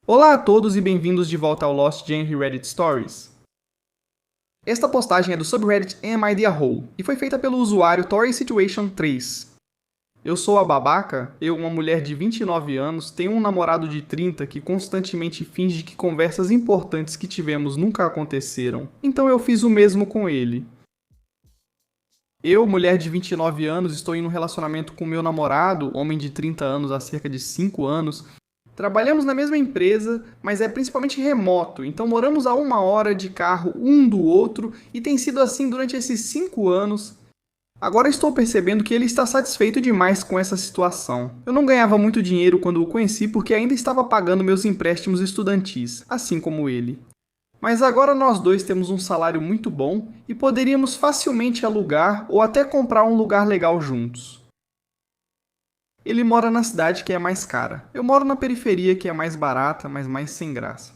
Olá a todos e bem-vindos de volta ao Lost Gen Reddit Stories. Esta postagem é do subreddit Am I the A-Hole e foi feita pelo usuário Tori Situation 3. Eu sou a babaca, uma mulher de 29 anos, tenho um namorado de 30 que constantemente finge que conversas importantes que tivemos nunca aconteceram, então eu fiz o mesmo com ele. Eu, mulher de 29 anos, estou em um relacionamento com meu namorado, homem de 30 anos há cerca de 5 anos. Trabalhamos na mesma empresa, mas é principalmente remoto, então moramos a 1 hora de carro um do outro e tem sido assim durante esses 5 anos. Agora estou percebendo que ele está satisfeito demais com essa situação. Eu não ganhava muito dinheiro quando o conheci porque ainda estava pagando meus empréstimos estudantis, assim como ele. Mas agora nós dois temos um salário muito bom e poderíamos facilmente alugar ou até comprar um lugar legal juntos. Ele mora na cidade que é mais cara. Eu moro na periferia que é mais barata, mas mais sem graça.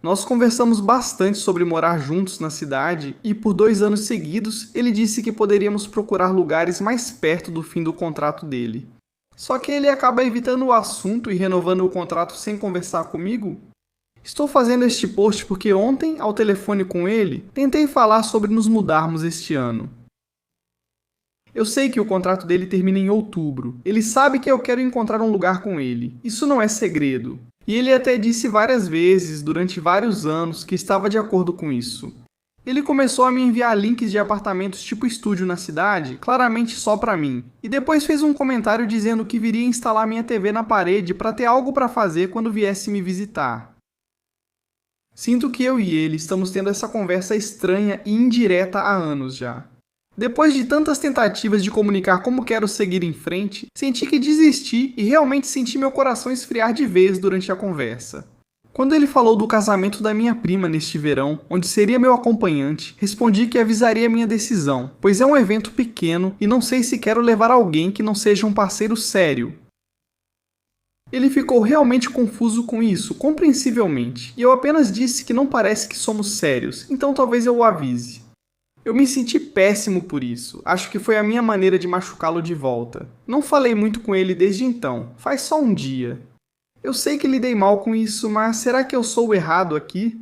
Nós conversamos bastante sobre morar juntos na cidade e por 2 anos seguidos ele disse que poderíamos procurar lugares mais perto do fim do contrato dele. Só que ele acaba evitando o assunto e renovando o contrato sem conversar comigo. Estou fazendo este post porque ontem, ao telefone com ele, tentei falar sobre nos mudarmos este ano. Eu sei que o contrato dele termina em outubro. Ele sabe que eu quero encontrar um lugar com ele. Isso não é segredo. E ele até disse várias vezes, durante vários anos, que estava de acordo com isso. Ele começou a me enviar links de apartamentos tipo estúdio na cidade, claramente só pra mim. E depois fez um comentário dizendo que viria instalar minha TV na parede para ter algo para fazer quando viesse me visitar. Sinto que eu e ele estamos tendo essa conversa estranha e indireta há anos já. Depois de tantas tentativas de comunicar como quero seguir em frente, senti que desisti e realmente senti meu coração esfriar de vez durante a conversa. Quando ele falou do casamento da minha prima neste verão, onde seria meu acompanhante, respondi que avisaria minha decisão, pois é um evento pequeno e não sei se quero levar alguém que não seja um parceiro sério. Ele ficou realmente confuso com isso, compreensivelmente, e eu apenas disse que não parece que somos sérios, então talvez eu o avise. Eu me senti péssimo por isso. Acho que foi a minha maneira de machucá-lo de volta. Não falei muito com ele desde então. Faz só um dia. Eu sei que lidei mal com isso, mas será que eu sou o errado aqui?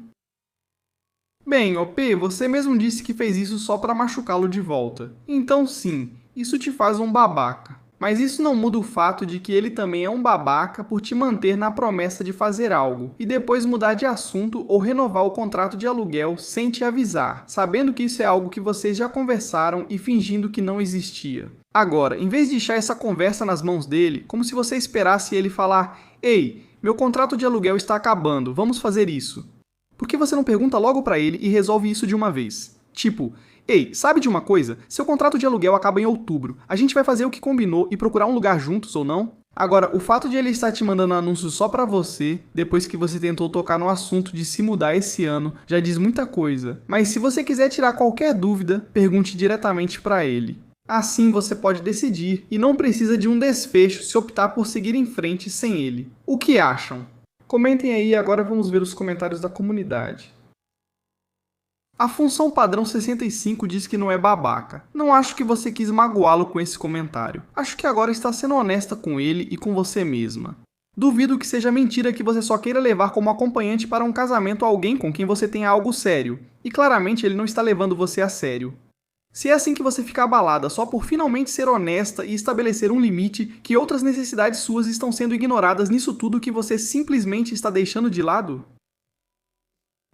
Bem, OP, você mesmo disse que fez isso só para machucá-lo de volta. Então sim, isso te faz um babaca. Mas isso não muda o fato de que ele também é um babaca por te manter na promessa de fazer algo, e depois mudar de assunto ou renovar o contrato de aluguel sem te avisar, sabendo que isso é algo que vocês já conversaram e fingindo que não existia. Agora, em vez de deixar essa conversa nas mãos dele, como se você esperasse ele falar: "Ei, meu contrato de aluguel está acabando, vamos fazer isso." Por que você não pergunta logo pra ele e resolve isso de uma vez? Tipo: "Ei, sabe de uma coisa? Seu contrato de aluguel acaba em outubro. A gente vai fazer o que combinou e procurar um lugar juntos ou não?" Agora, o fato de ele estar te mandando anúncios só pra você, depois que você tentou tocar no assunto de se mudar esse ano, já diz muita coisa. Mas se você quiser tirar qualquer dúvida, pergunte diretamente pra ele. Assim você pode decidir e não precisa de um desfecho se optar por seguir em frente sem ele. O que acham? Comentem aí e agora vamos ver os comentários da comunidade. A função padrão 65 diz que não é babaca. Não acho que você quis magoá-lo com esse comentário. Acho que agora está sendo honesta com ele e com você mesma. Duvido que seja mentira que você só queira levar como acompanhante para um casamento alguém com quem você tenha algo sério. E claramente ele não está levando você a sério. Se é assim que você fica abalada só por finalmente ser honesta e estabelecer um limite, que outras necessidades suas estão sendo ignoradas nisso tudo que você simplesmente está deixando de lado?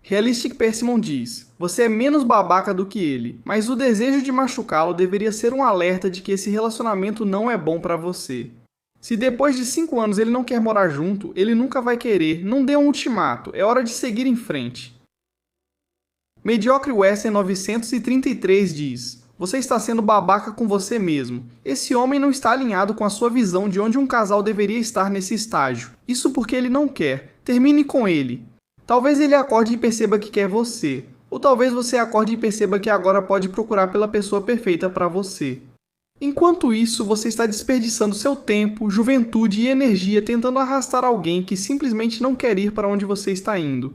Realistic Persimmon diz: você é menos babaca do que ele, mas o desejo de machucá-lo deveria ser um alerta de que esse relacionamento não é bom pra você. Se depois de 5 anos ele não quer morar junto, ele nunca vai querer, não dê um ultimato, é hora de seguir em frente. Mediocre Western 933 diz: você está sendo babaca com você mesmo. Esse homem não está alinhado com a sua visão de onde um casal deveria estar nesse estágio. Isso porque ele não quer. Termine com ele. Talvez ele acorde e perceba que quer você. Ou talvez você acorde e perceba que agora pode procurar pela pessoa perfeita para você. Enquanto isso, você está desperdiçando seu tempo, juventude e energia tentando arrastar alguém que simplesmente não quer ir para onde você está indo.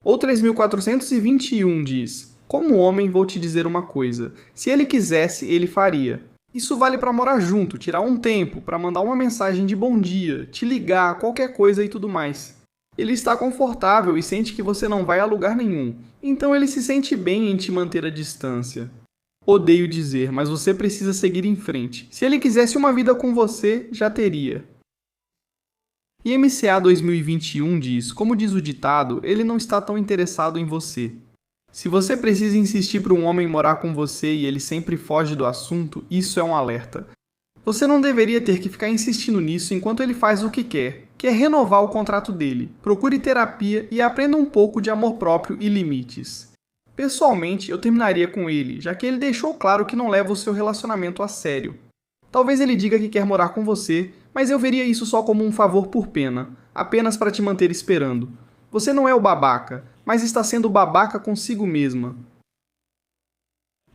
Ou 3421 diz: como homem, vou te dizer uma coisa. Se ele quisesse, ele faria. Isso vale para morar junto, tirar um tempo, para mandar uma mensagem de bom dia, te ligar, qualquer coisa e tudo mais. Ele está confortável e sente que você não vai a lugar nenhum, então ele se sente bem em te manter à distância. Odeio dizer, mas você precisa seguir em frente. Se ele quisesse uma vida com você, já teria. E MCA 2021 diz, como diz o ditado, ele não está tão interessado em você. Se você precisa insistir para um homem morar com você e ele sempre foge do assunto, isso é um alerta. Você não deveria ter que ficar insistindo nisso enquanto ele faz o que é renovar o contrato dele. Procure terapia e aprenda um pouco de amor próprio e limites. Pessoalmente, eu terminaria com ele, já que ele deixou claro que não leva o seu relacionamento a sério. Talvez ele diga que quer morar com você, mas eu veria isso só como um favor por pena, apenas para te manter esperando. Você não é o babaca, mas está sendo babaca consigo mesma.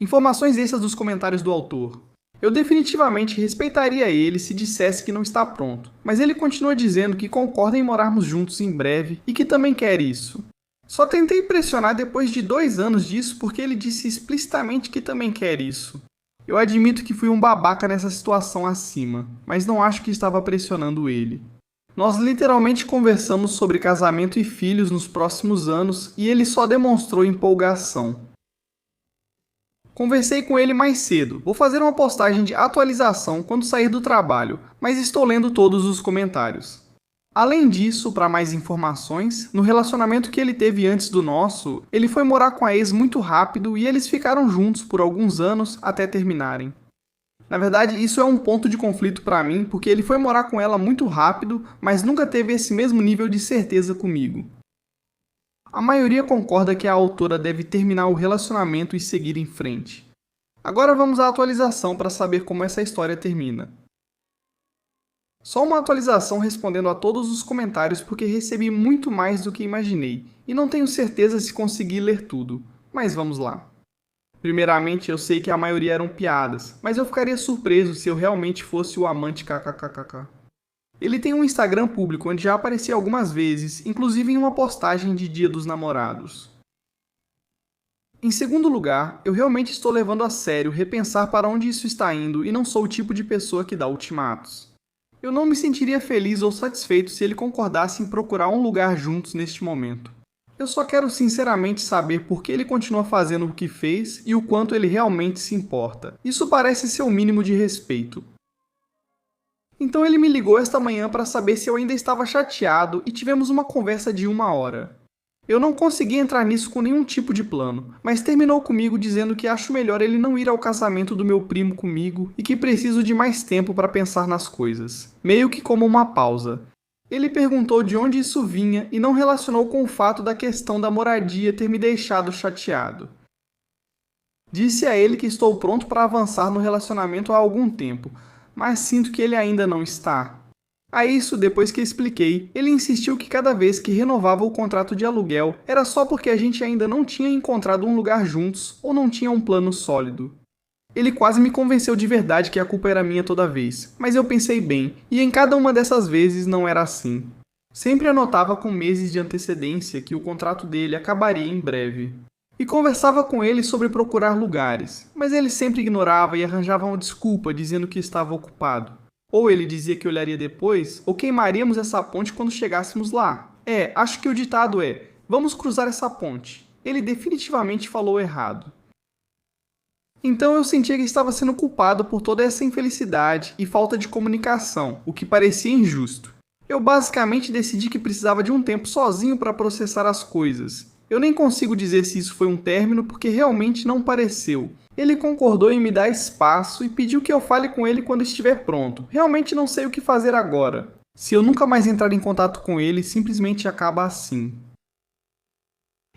Informações extras dos comentários do autor. Eu definitivamente respeitaria ele se dissesse que não está pronto, mas ele continua dizendo que concorda em morarmos juntos em breve e que também quer isso. Só tentei pressionar depois de 2 anos disso porque ele disse explicitamente que também quer isso. Eu admito que fui um babaca nessa situação acima, mas não acho que estava pressionando ele. Nós literalmente conversamos sobre casamento e filhos nos próximos anos e ele só demonstrou empolgação. Conversei com ele mais cedo, vou fazer uma postagem de atualização quando sair do trabalho, mas estou lendo todos os comentários. Além disso, para mais informações, no relacionamento que ele teve antes do nosso, ele foi morar com a ex muito rápido e eles ficaram juntos por alguns anos até terminarem. Na verdade, isso é um ponto de conflito para mim, porque ele foi morar com ela muito rápido, mas nunca teve esse mesmo nível de certeza comigo. A maioria concorda que a autora deve terminar o relacionamento e seguir em frente. Agora vamos à atualização para saber como essa história termina. Só uma atualização respondendo a todos os comentários porque recebi muito mais do que imaginei, e não tenho certeza se consegui ler tudo, mas vamos lá. Primeiramente, eu sei que a maioria eram piadas, mas eu ficaria surpreso se eu realmente fosse o amante kkkk. Ele tem um Instagram público onde já apareci algumas vezes, inclusive em uma postagem de Dia dos Namorados. Em segundo lugar, eu realmente estou levando a sério repensar para onde isso está indo e não sou o tipo de pessoa que dá ultimatos. Eu não me sentiria feliz ou satisfeito se ele concordasse em procurar um lugar juntos neste momento. Eu só quero sinceramente saber por que ele continua fazendo o que fez e o quanto ele realmente se importa. Isso parece ser o mínimo de respeito. Então ele me ligou esta manhã para saber se eu ainda estava chateado e tivemos uma conversa de 1 hora. Eu não consegui entrar nisso com nenhum tipo de plano, mas terminou comigo dizendo que acho melhor ele não ir ao casamento do meu primo comigo e que preciso de mais tempo para pensar nas coisas, meio que como uma pausa. Ele perguntou de onde isso vinha e não relacionou com o fato da questão da moradia ter me deixado chateado. Disse a ele que estou pronto para avançar no relacionamento há algum tempo, mas sinto que ele ainda não está. A isso, depois que expliquei, ele insistiu que cada vez que renovava o contrato de aluguel era só porque a gente ainda não tinha encontrado um lugar juntos ou não tinha um plano sólido. Ele quase me convenceu de verdade que a culpa era minha toda vez, mas eu pensei bem, e em cada uma dessas vezes não era assim. Sempre anotava com meses de antecedência que o contrato dele acabaria em breve. E conversava com ele sobre procurar lugares, mas ele sempre ignorava e arranjava uma desculpa dizendo que estava ocupado. Ou ele dizia que olharia depois, ou queimaríamos essa ponte quando chegássemos lá. Acho que o ditado é, vamos cruzar essa ponte. Ele definitivamente falou errado. Então eu sentia que estava sendo culpado por toda essa infelicidade e falta de comunicação, o que parecia injusto. Eu basicamente decidi que precisava de um tempo sozinho para processar as coisas. Eu nem consigo dizer se isso foi um término porque realmente não pareceu. Ele concordou em me dar espaço e pediu que eu fale com ele quando estiver pronto. Realmente não sei o que fazer agora. Se eu nunca mais entrar em contato com ele, simplesmente acaba assim.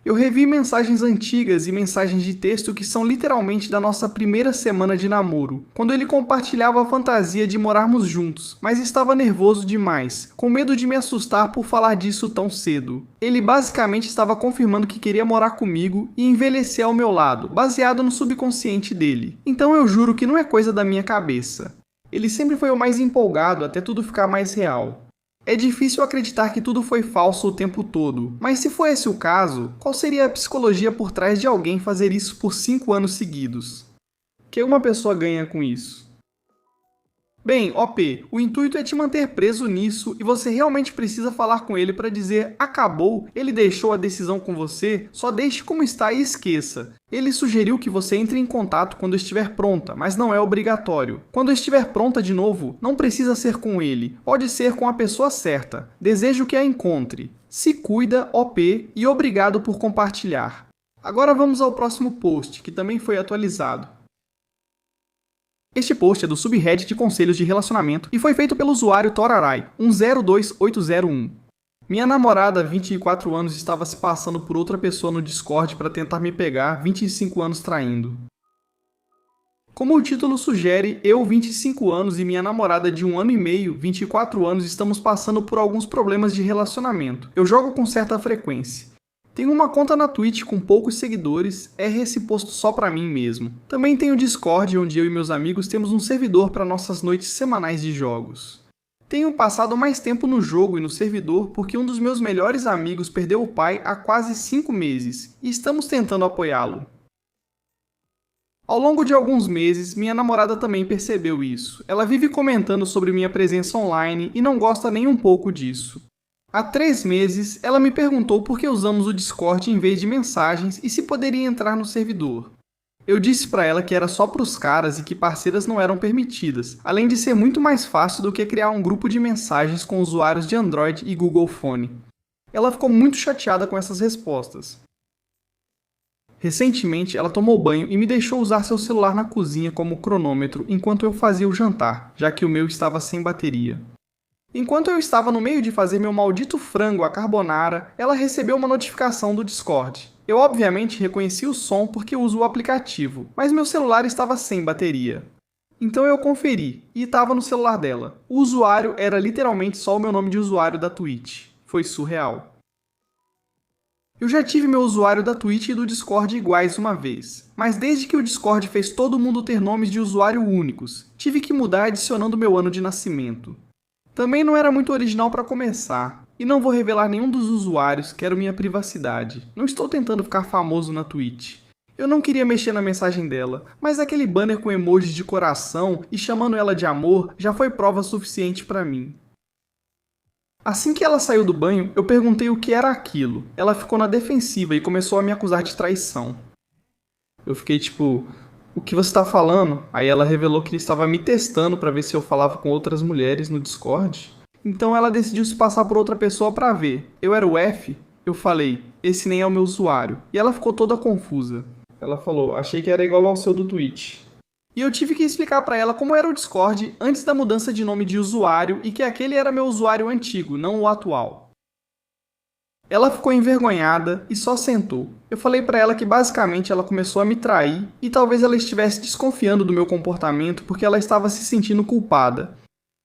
Eu revi mensagens antigas e mensagens de texto que são literalmente da nossa primeira semana de namoro, quando ele compartilhava a fantasia de morarmos juntos, mas estava nervoso demais, com medo de me assustar por falar disso tão cedo. Ele basicamente estava confirmando que queria morar comigo e envelhecer ao meu lado, baseado no subconsciente dele. Então eu juro que não é coisa da minha cabeça. Ele sempre foi o mais empolgado até tudo ficar mais real. É difícil acreditar que tudo foi falso o tempo todo, mas se for esse o caso, qual seria a psicologia por trás de alguém fazer isso por 5 anos seguidos? O que uma pessoa ganha com isso? Bem, OP, o intuito é te manter preso nisso e você realmente precisa falar com ele para dizer acabou, ele deixou a decisão com você, só deixe como está e esqueça. Ele sugeriu que você entre em contato quando estiver pronta, mas não é obrigatório. Quando estiver pronta de novo, não precisa ser com ele, pode ser com a pessoa certa. Desejo que a encontre. Se cuida, OP, e obrigado por compartilhar. Agora vamos ao próximo post, que também foi atualizado. Este post é do subreddit de conselhos de relacionamento e foi feito pelo usuário Torarai, 102801. Minha namorada, 24 anos, estava se passando por outra pessoa no Discord para tentar me pegar, 25 anos traindo. Como o título sugere, eu, 25 anos, e minha namorada de 1 ano e meio, 24 anos, estamos passando por alguns problemas de relacionamento. Eu jogo com certa frequência. Tenho uma conta na Twitch com poucos seguidores, esse posto só pra mim mesmo. Também tenho o Discord, onde eu e meus amigos temos um servidor para nossas noites semanais de jogos. Tenho passado mais tempo no jogo e no servidor porque um dos meus melhores amigos perdeu o pai há quase 5 meses, e estamos tentando apoiá-lo. Ao longo de alguns meses, minha namorada também percebeu isso. Ela vive comentando sobre minha presença online e não gosta nem um pouco disso. Há 3 meses, ela me perguntou por que usamos o Discord em vez de mensagens e se poderia entrar no servidor. Eu disse pra ela que era só pros caras e que parceiras não eram permitidas, além de ser muito mais fácil do que criar um grupo de mensagens com usuários de Android e Google Phone. Ela ficou muito chateada com essas respostas. Recentemente, ela tomou banho e me deixou usar seu celular na cozinha como cronômetro enquanto eu fazia o jantar, já que o meu estava sem bateria. Enquanto eu estava no meio de fazer meu maldito frango à carbonara, ela recebeu uma notificação do Discord. Eu obviamente reconheci o som porque uso o aplicativo, mas meu celular estava sem bateria. Então eu conferi, e estava no celular dela. O usuário era literalmente só o meu nome de usuário da Twitch. Foi surreal. Eu já tive meu usuário da Twitch e do Discord iguais uma vez, mas desde que o Discord fez todo mundo ter nomes de usuário únicos, tive que mudar adicionando meu ano de nascimento. Também não era muito original para começar, e não vou revelar nenhum dos usuários, quero minha privacidade. Não estou tentando ficar famoso na Twitch. Eu não queria mexer na mensagem dela, mas aquele banner com emojis de coração e chamando ela de amor já foi prova suficiente para mim. Assim que ela saiu do banho, eu perguntei o que era aquilo. Ela ficou na defensiva e começou a me acusar de traição. Eu fiquei tipo, o que você está falando? Aí ela revelou que ele estava me testando para ver se eu falava com outras mulheres no Discord. Então ela decidiu se passar por outra pessoa para ver. Eu era o F? Eu falei, esse nem é o meu usuário. E ela ficou toda confusa. Ela falou, achei que era igual ao seu do Twitch. E eu tive que explicar para ela como era o Discord antes da mudança de nome de usuário e que aquele era meu usuário antigo, não o atual. Ela ficou envergonhada e só sentou. Eu falei pra ela que basicamente ela começou a me trair e talvez ela estivesse desconfiando do meu comportamento porque ela estava se sentindo culpada.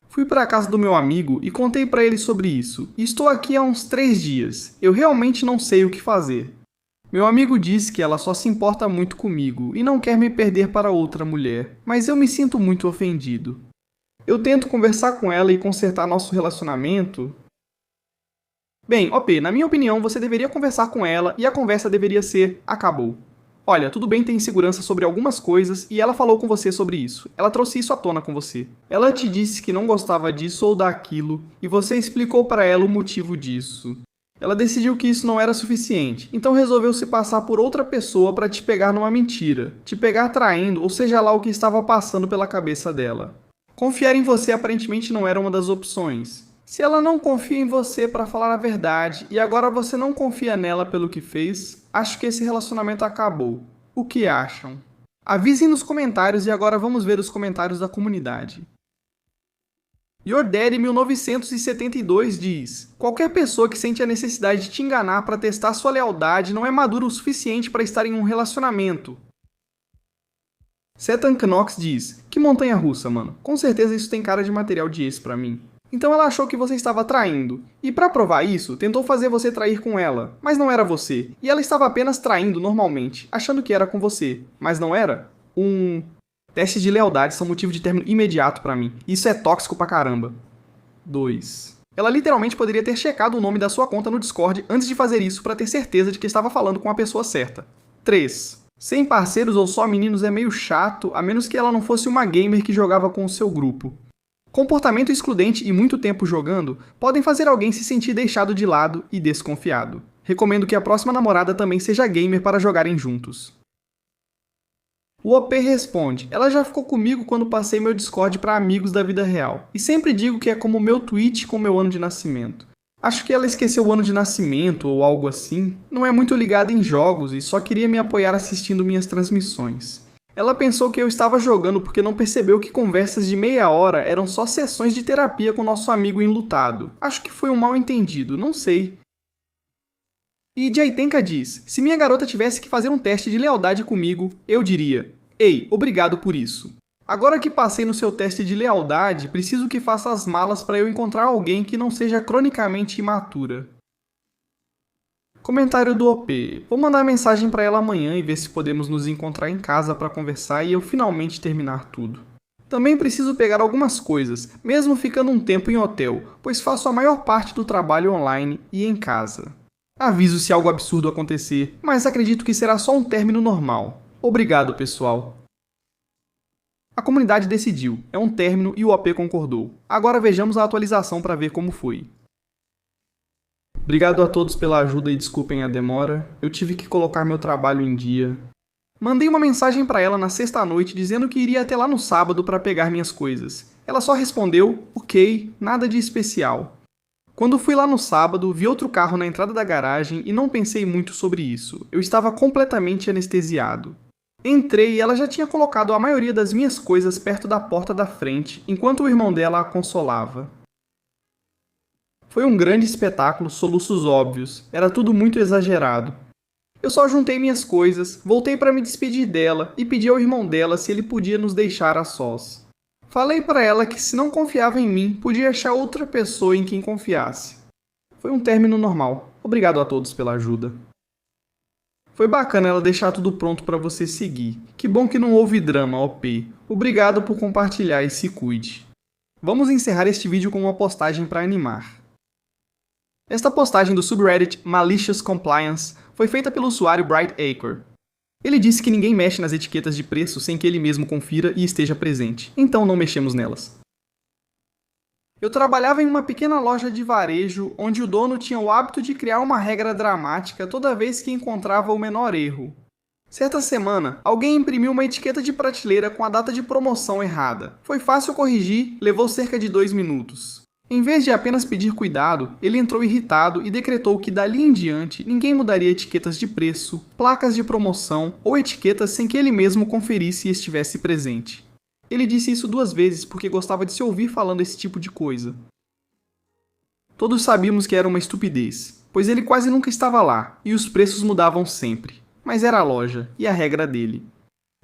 Fui pra casa do meu amigo e contei pra ele sobre isso. E estou aqui há uns 3 dias. Eu realmente não sei o que fazer. Meu amigo disse que ela só se importa muito comigo e não quer me perder para outra mulher, mas eu me sinto muito ofendido. Eu tento conversar com ela e consertar nosso relacionamento. Bem, OP, na minha opinião, você deveria conversar com ela e a conversa deveria ser acabou. Olha, tudo bem ter insegurança sobre algumas coisas e ela falou com você sobre isso. Ela trouxe isso à tona com você. Ela te disse que não gostava disso ou daquilo e você explicou para ela o motivo disso. Ela decidiu que isso não era suficiente, então resolveu se passar por outra pessoa para te pegar numa mentira, te pegar traindo ou seja lá o que estava passando pela cabeça dela. Confiar em você aparentemente não era uma das opções. Se ela não confia em você para falar a verdade e agora você não confia nela pelo que fez, acho que esse relacionamento acabou. O que acham? Avisem nos comentários e agora vamos ver os comentários da comunidade. Your Daddy 1972 diz: qualquer pessoa que sente a necessidade de te enganar para testar sua lealdade não é madura o suficiente para estar em um relacionamento. Setan Knox diz: que montanha russa, mano. Com certeza isso tem cara de material de ex pra mim. Então ela achou que você estava traindo. E para provar isso, tentou fazer você trair com ela. Mas não era você. E ela estava apenas traindo normalmente, achando que era com você. Mas não era? Testes de lealdade são motivo de término imediato pra mim. Isso é tóxico pra caramba. 2. Ela literalmente poderia ter checado o nome da sua conta no Discord antes de fazer isso pra ter certeza de que estava falando com a pessoa certa. 3. Sem parceiros ou só meninos é meio chato, a menos que ela não fosse uma gamer que jogava com o seu grupo. Comportamento excludente e muito tempo jogando podem fazer alguém se sentir deixado de lado e desconfiado. Recomendo que a próxima namorada também seja gamer para jogarem juntos. O OP responde: ela já ficou comigo quando passei meu Discord para amigos da vida real, e sempre digo que é como meu Twitch com meu ano de nascimento. Acho que ela esqueceu o ano de nascimento ou algo assim, não é muito ligada em jogos e só queria me apoiar assistindo minhas transmissões. Ela pensou que eu estava jogando porque não percebeu que conversas de meia hora eram só sessões de terapia com nosso amigo enlutado. Acho que foi um mal entendido, não sei. E Jaitenka diz: se minha garota tivesse que fazer um teste de lealdade comigo, eu diria: ei, obrigado por isso. Agora que passei no seu teste de lealdade, preciso que faça as malas para eu encontrar alguém que não seja cronicamente imatura. Comentário do OP. Vou mandar mensagem para ela amanhã e ver se podemos nos encontrar em casa para conversar e eu finalmente terminar tudo. Também preciso pegar algumas coisas, mesmo ficando um tempo em hotel, pois faço a maior parte do trabalho online e em casa. Aviso se algo absurdo acontecer, mas acredito que será só um término normal. Obrigado, pessoal. A comunidade decidiu, é um término e o OP concordou. Agora vejamos a atualização para ver como foi. Obrigado a todos pela ajuda e desculpem a demora, eu tive que colocar meu trabalho em dia. Mandei uma mensagem para ela na sexta à noite dizendo que iria até lá no sábado para pegar minhas coisas. Ela só respondeu, ok, nada de especial. Quando fui lá no sábado, vi outro carro na entrada da garagem e não pensei muito sobre isso, eu estava completamente anestesiado. Entrei e ela já tinha colocado a maioria das minhas coisas perto da porta da frente, enquanto o irmão dela a consolava. Foi um grande espetáculo, soluços óbvios, era tudo muito exagerado. Eu só juntei minhas coisas, voltei para me despedir dela e pedi ao irmão dela se ele podia nos deixar a sós. Falei para ela que se não confiava em mim, podia achar outra pessoa em quem confiasse. Foi um término normal. Obrigado a todos pela ajuda. Foi bacana ela deixar tudo pronto para você seguir. Que bom que não houve drama, OP. Obrigado por compartilhar e se cuide. Vamos encerrar este vídeo com uma postagem para animar. Esta postagem do subreddit Malicious Compliance foi feita pelo usuário Bright Acre. Ele disse que ninguém mexe nas etiquetas de preço sem que ele mesmo confira e esteja presente, então não mexemos nelas. Eu trabalhava em uma pequena loja de varejo onde o dono tinha o hábito de criar uma regra dramática toda vez que encontrava o menor erro. Certa semana, alguém imprimiu uma etiqueta de prateleira com a data de promoção errada. Foi fácil corrigir, levou cerca de 2 minutos. Em vez de apenas pedir cuidado, ele entrou irritado e decretou que dali em diante ninguém mudaria etiquetas de preço, placas de promoção ou etiquetas sem que ele mesmo conferisse e estivesse presente. Ele disse isso 2 vezes porque gostava de se ouvir falando esse tipo de coisa. Todos sabíamos que era uma estupidez, pois ele quase nunca estava lá e os preços mudavam sempre. Mas era a loja e a regra dele.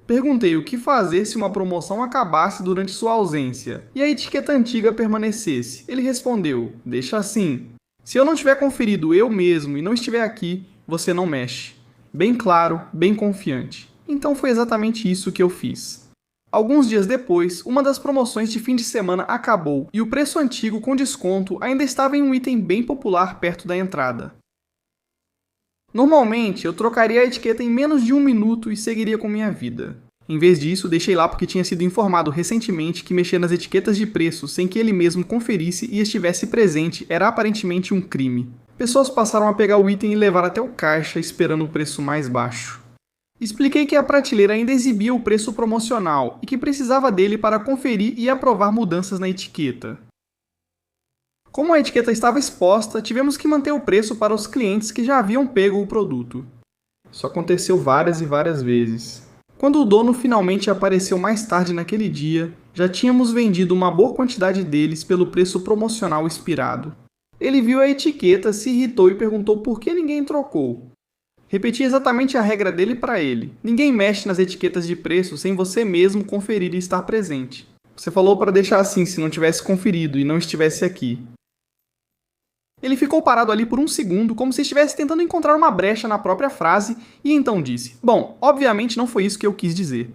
Perguntei o que fazer se uma promoção acabasse durante sua ausência e a etiqueta antiga permanecesse. Ele respondeu, deixa assim. Se eu não tiver conferido eu mesmo e não estiver aqui, você não mexe. Bem claro, bem confiante. Então foi exatamente isso que eu fiz. Alguns dias depois, uma das promoções de fim de semana acabou e o preço antigo com desconto ainda estava em um item bem popular perto da entrada. Normalmente, eu trocaria a etiqueta em menos de 1 minuto e seguiria com minha vida. Em vez disso, deixei lá porque tinha sido informado recentemente que mexer nas etiquetas de preço sem que ele mesmo conferisse e estivesse presente era aparentemente um crime. Pessoas passaram a pegar o item e levar até o caixa esperando o preço mais baixo. Expliquei que a prateleira ainda exibia o preço promocional e que precisava dele para conferir e aprovar mudanças na etiqueta. Como a etiqueta estava exposta, tivemos que manter o preço para os clientes que já haviam pego o produto. Isso aconteceu várias e várias vezes. Quando o dono finalmente apareceu mais tarde naquele dia, já tínhamos vendido uma boa quantidade deles pelo preço promocional expirado. Ele viu a etiqueta, se irritou e perguntou por que ninguém trocou. Repeti exatamente a regra dele para ele. Ninguém mexe nas etiquetas de preço sem você mesmo conferir e estar presente. Você falou para deixar assim se não tivesse conferido e não estivesse aqui. Ele ficou parado ali por 1 segundo, como se estivesse tentando encontrar uma brecha na própria frase, e então disse, bom, obviamente não foi isso que eu quis dizer.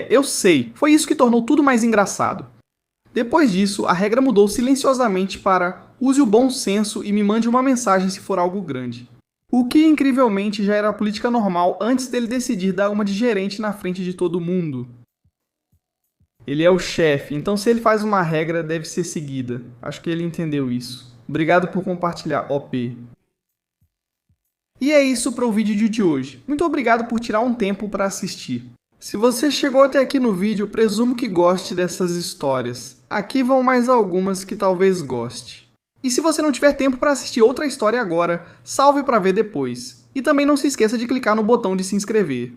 Eu sei, foi isso que tornou tudo mais engraçado. Depois disso, a regra mudou silenciosamente para use o bom senso e me mande uma mensagem se for algo grande. O que, incrivelmente, já era a política normal antes dele decidir dar uma de gerente na frente de todo mundo. Ele é o chefe, então se ele faz uma regra, deve ser seguida. Acho que ele entendeu isso. Obrigado por compartilhar, OP. E é isso para o vídeo de hoje. Muito obrigado por tirar um tempo para assistir. Se você chegou até aqui no vídeo, presumo que goste dessas histórias. Aqui vão mais algumas que talvez goste. E se você não tiver tempo para assistir outra história agora, salve para ver depois. E também não se esqueça de clicar no botão de se inscrever.